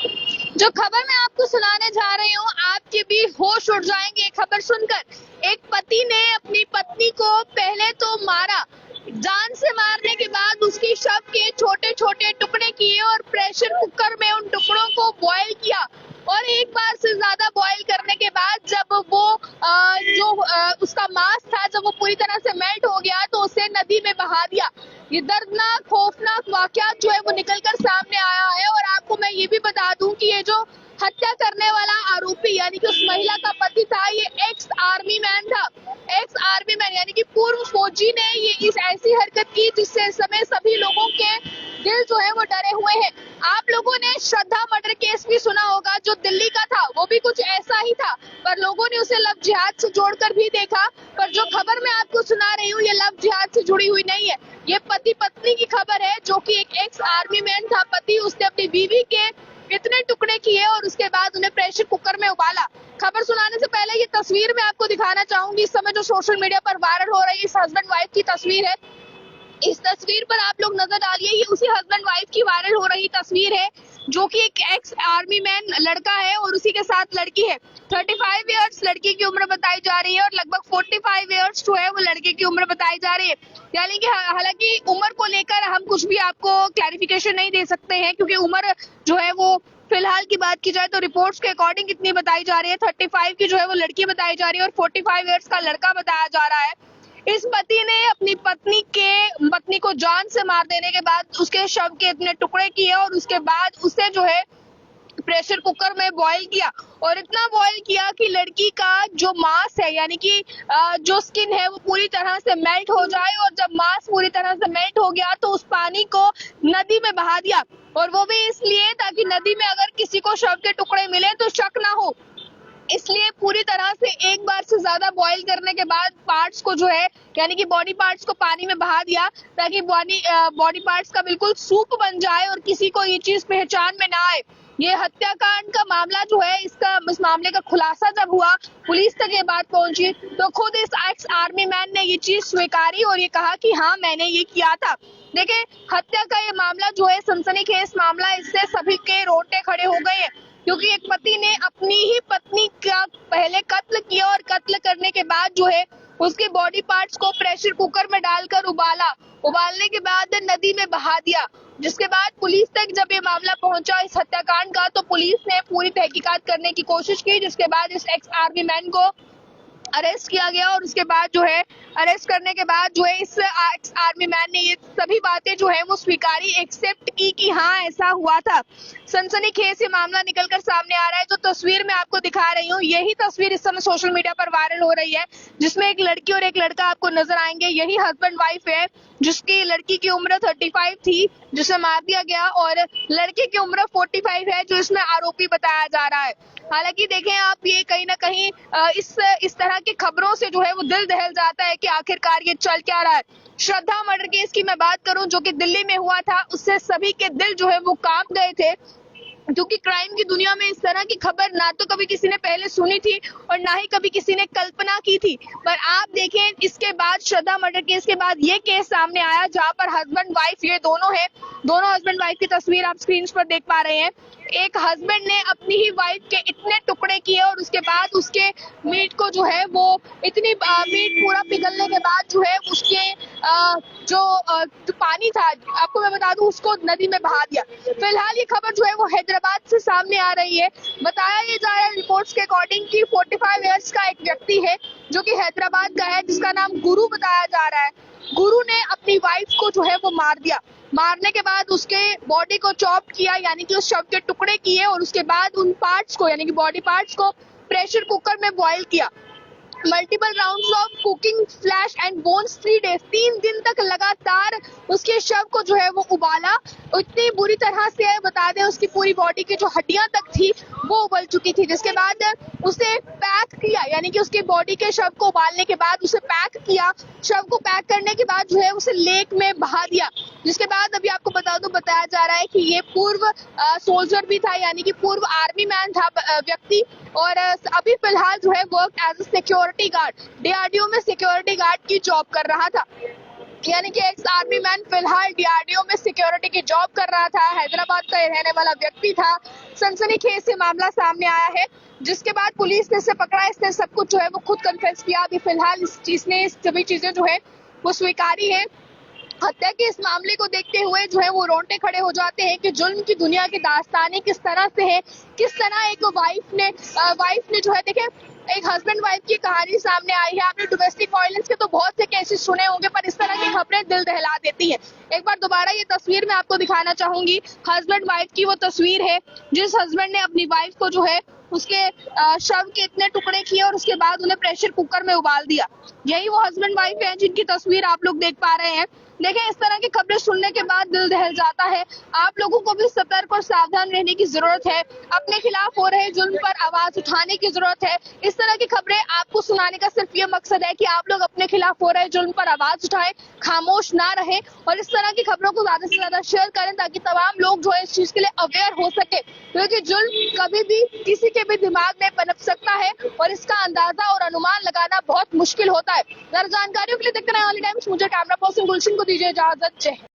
जो खबर मैं आपको सुनाने जा रही हूँ, आपके भी होश उड़ जाएंगे खबर सुनकर। एक पति ने अपनी पत्नी को पहले तो मारा, जान से मारने के बाद उसकी शव के छोटे छोटे टुकड़े किए और प्रेशर कुकर में उन टुकड़ों को बॉईल किया। और एक बार से ज्यादा बॉईल करने के बाद जब वो उसका मांस था, जब वो पूरी तरह से मेल्ट हो गया तो उसे नदी में बहा दिया। ये दर्दनाक खौफनाक वाकया जो है वो निकलकर सामने आया है। और आपको मैं ये भी बता दूं कि ये जो हत्या करने वाला आरोपी यानी कि उस महिला का पति था, ये एक्स आर्मी मैन था। एक्स आर्मी मैन यानी कि पूर्व फौजी ने ये इस ऐसी हरकत की जिससे इस समय सभी लोगों के दिल जो है वो डरे हुए हैं। आप लोगों ने श्रद्धा मर्डर केस भी सुना होगा जो दिल्ली का था, वो भी कुछ ऐसा ही था, पर लोगों ने उसे लव जिहाद से जोड़कर भी देखा। पर जो खबर मैं आपको सुना रही हूँ ये लव जिहाद से जुड़ी हुई नहीं है, ये पति पत्नी की खबर है। जो कि एक एक्स आर्मी मैन था पति, उसने अपनी बीवी के इतने टुकड़े किए और उसके बाद उन्हें प्रेशर कुकर में उबाला। खबर सुनाने से पहले ये तस्वीर मैं आपको दिखाना चाहूंगी। इस समय जो सोशल मीडिया पर वायरल हो रही है, इस हस्बैंड वाइफ की तस्वीर है। इस तस्वीर पर आप लोग नजर डालिए, ये उसी हस्बैंड वाइफ की वायरल हो रही तस्वीर है जो कि एक एक्स आर्मी मैन लड़का है और उसी के साथ लड़की है। 35 इयर्स लड़की की उम्र बताई जा रही है और लगभग 45 इयर्स जो है वो लड़के की उम्र बताई जा रही है। यानी कि हालांकि उम्र को लेकर हम कुछ भी आपको क्लैरिफिकेशन नहीं दे सकते हैं, क्योंकि उम्र जो है वो फिलहाल की बात की जाए तो रिपोर्ट्स के अकॉर्डिंग इतनी बताई जा रही है। 35 की जो है वो लड़की बताई जा रही है और 45 इयर्स का लड़का बताया जा रहा है। इस पति ने अपनी पत्नी को जान से मार देने के बाद उसके शव के इतने टुकड़े किए और उसके बाद उसे जो है प्रेशर कुकर में बॉईल किया। और इतना बॉईल किया कि लड़की का जो मांस है यानी कि जो स्किन है वो पूरी तरह से मेल्ट हो जाए। और जब मांस पूरी तरह से मेल्ट हो गया तो उस पानी को नदी में बहा दिया, और वो भी इसलिए ताकि नदी में अगर किसी को शव के टुकड़े मिले तो शक ना हो। इसलिए पूरी तरह से एक बार से ज्यादा बॉईल करने के बाद पार्ट्स को जो है यानी कि बॉडी पार्ट्स को पानी में बहा दिया ताकि बॉडी पार्ट्स का बिल्कुल सूप बन जाए और किसी को ये चीज पहचान में ना आए। ये हत्याकांड का मामला जो है इस मामले का खुलासा जब हुआ, पुलिस तक ये बात पहुंची, तो खुद इस एक्स आर्मी मैन ने ये चीज स्वीकारी और ये कहा कि हाँ मैंने ये किया था। देखिए, हत्या का ये मामला जो है सनसनीखेज मामला, इससे सभी के रोंगटे खड़े हो गए हैं, क्योंकि एक पति ने अपनी ही पत्नी का पहले कत्ल किया और कत्ल करने के बाद जो है उसके बॉडी पार्ट्स को प्रेशर कुकर में डालकर उबालने के बाद नदी में बहा दिया। जिसके बाद पुलिस तक जब ये मामला पहुंचा इस हत्याकांड का, तो पुलिस ने पूरी तहकीकात करने की कोशिश की, जिसके बाद इस एक्स आर्मी मैन को अरेस्ट किया गया। और उसके बाद जो है अरेस्ट करने के बाद जो है इस एक्स आर्मी मैन ने ये सभी बातें जो है वो स्वीकारी, एक्सेप्ट की कि हाँ ऐसा हुआ था। सनसनीखेज ये मामला निकलकर सामने आ रहा है। जो तस्वीर मैं आपको दिखा रही हूँ, यही तस्वीर इस समय सोशल मीडिया पर वायरल हो रही है, जिसमें एक लड़की और एक लड़का आपको नजर आएंगे। यही हस्बैंड वाइफ है, जिसकी लड़की की उम्र 35 थी जिसे मार दिया गया, और लड़के की उम्र 45 है जो इसमें आरोपी बताया जा रहा है। हालांकि देखें आप, ये कहीं ना कहीं इस तरह की खबरों से जो है वो दिल दहल जाता है कि आखिरकार ये चल क्या रहा है। श्रद्धा मर्डर केस की मैं बात करूं जो कि दिल्ली में हुआ था, उससे सभी के दिल जो है वो कांप गए थे, क्योंकि क्राइम की दुनिया में इस तरह की खबर ना तो कभी किसी ने पहले सुनी थी और ना ही कभी किसी ने कल्पना की थी। पर आप देखें, इसके बाद श्रद्धा मर्डर केस के बाद ये केस सामने आया जहां पर हस्बैंड वाइफ ये दोनों हैं, दोनों हस्बैंड वाइफ की तस्वीर आप स्क्रीन पर देख पा रहे हैं। एक हस्बैंड ने अपनी ही वाइफ के इतने टुकड़े किए और उसके बाद उसके मीट को जो है वो मीट पूरा पिघलने के बाद जो है उसके जो पानी था, आपको मैं बता दूं, उसको नदी में बहा दिया। फिलहाल ये खबर जो है वो हैदराबाद से सामने आ रही है। बताया ये जा रहा है रिपोर्ट्स के अकॉर्डिंग कि 45 इयर्स का एक व्यक्ति है जो कि हैदराबाद का है, जिसका नाम गुरु बताया जा रहा है। गुरु ने अपनी वाइफ को जो है वो मार दिया। मारने के बाद उसके बॉडी को चॉप किया, यानी कि उस शव के टुकड़े किए, और उसके बाद उन पार्ट्स को यानी कि बॉडी पार्ट्स को प्रेशर कुकर में बॉईल किया। Multiple rounds of cooking flash and bones 3 days, 3 दिन तक लगातार उसके शव को जो है वो उबाला। इतनी बुरी तरह से बता दें उसकी पूरी बॉडी की जो हड्डियां तक थी वो उबल चुकी थी। जिसके बाद उसे पैक किया, यानी कि उसकी बॉडी के शव को उबालने के बाद उसे पैक किया। शव को पैक करने के बाद जो है उसे लेक में बहा दिया। जिसके बाद अभी आपको बता दूं, बताया जा रहा है कि ये पूर्व सोल्जर भी था, यानी कि पूर्व आर्मी मैन था व्यक्ति, और अभी फिलहाल जो है work as a security guard, DRDO में सिक्योरिटी गार्ड की जॉब कर रहा था। यानी कि एक्स आर्मी मैन फिलहाल डीआरडीओ में सिक्योरिटी की जॉब कर रहा था। हैदराबाद का रहने वाला व्यक्ति था। सनसनीखेज से मामला सामने आया है, जिसके बाद पुलिस ने इसे पकड़ा। इसने सब कुछ जो है वो खुद कन्फेस किया। अभी फिलहाल इस चीज ने सभी चीजें जो है वो स्वीकारी है। हत्या के इस मामले को देखते हुए जो है वो रोंगटे खड़े हो जाते हैं कि जुल्म की दुनिया की दास्तानें किस तरह से है, किस तरह एक वाइफ ने जो है देखे एक हस्बैंड वाइफ की कहानी सामने आई है। आपने डोमेस्टिक वायलेंस के तो बहुत से केसेस सुने होंगे, पर इस तरह की खबरें दिल दहला देती है। एक बार दोबारा ये तस्वीर मैं आपको दिखाना चाहूंगी। हस्बैंड वाइफ की वो तस्वीर है जिस हस्बैंड ने अपनी वाइफ को जो है उसके शव के इतने टुकड़े किए और उसके बाद उन्हें प्रेशर कुकर में उबाल दिया। यही वो हस्बैंड वाइफ है जिनकी तस्वीर आप लोग देख पा रहे हैं। देखें, इस तरह की खबरें सुनने के बाद दिल दहल जाता है। आप लोगों को भी सतर्क और सावधान रहने की जरूरत है। अपने खिलाफ हो रहे जुल्म पर आवाज उठाने की जरूरत है। इस तरह की खबरें आपको सुनाने का सिर्फ ये मकसद है कि आप लोग अपने खिलाफ हो रहे जुल्म पर आवाज उठाएं, खामोश ना रहें और इस तरह की खबरों को ज्यादा से ज्यादा शेयर करें ताकि तमाम लोग जो है इस चीज के लिए अवेयर हो सके, क्योंकि जुल्म कभी भी किसी के भी दिमाग में पनप सकता है और इसका अंदाजा और अनुमान लगाना बहुत मुश्किल होता है। ज्यादा जानकारियों के लिए देखते रहे ऑनली टाइम्स। मुझे कैमरा पर्सन गुलशन को दीजिए इजाजत। जय हिंद।